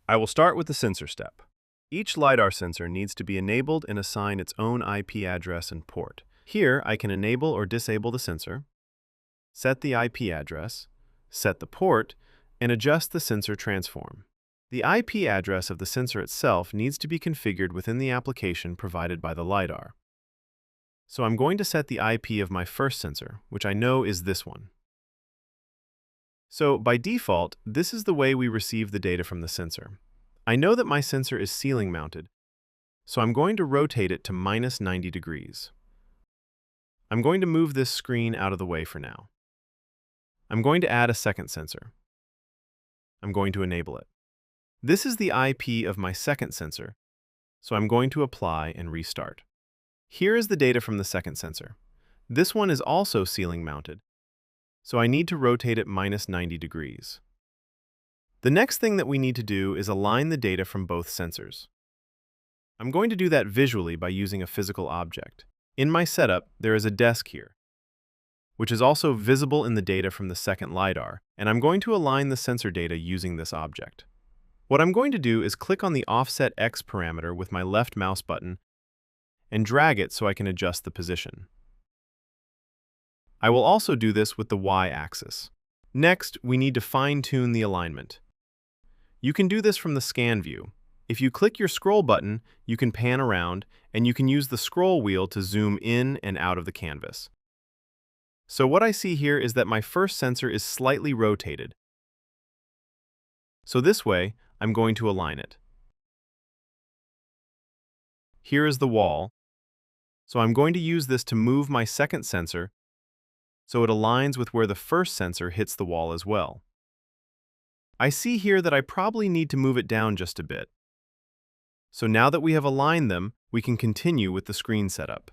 I will start with the sensor step. Each LiDAR sensor needs to be enabled and assign its own IP address and port. Here, I can enable or disable the sensor, set the IP address, set the port, and adjust the sensor transform. The IP address of the sensor itself needs to be configured within the application provided by the LiDAR. So I'm going to set the IP of my first sensor, which I know is this one. So by default, this is the way we receive the data from the sensor. I know that my sensor is ceiling mounted, so I'm going to rotate it to -90 degrees. I'm going to move this screen out of the way for now. I'm going to add a second sensor. I'm going to enable it. This is the IP of my second sensor, so I'm going to apply and restart. Here is the data from the second sensor. This one is also ceiling mounted, so I need to rotate it -90 degrees. The next thing that we need to do is align the data from both sensors. I'm going to do that visually by using a physical object. In my setup, there is a desk here, which is also visible in the data from the second LiDAR, and I'm going to align the sensor data using this object. What I'm going to do is click on the Offset X parameter with my left mouse button and drag it so I can adjust the position. I will also do this with the Y-axis. Next, we need to fine-tune the alignment. You can do this from the scan view. If you click your scroll button, you can pan around, and you can use the scroll wheel to zoom in and out of the canvas. So what I see here is that my first sensor is slightly rotated. So this way, I'm going to align it. Here is the wall, so I'm going to use this to move my second sensor so it aligns with where the first sensor hits the wall as well. I see here that I probably need to move it down just a bit. So now that we have aligned them, we can continue with the screen setup.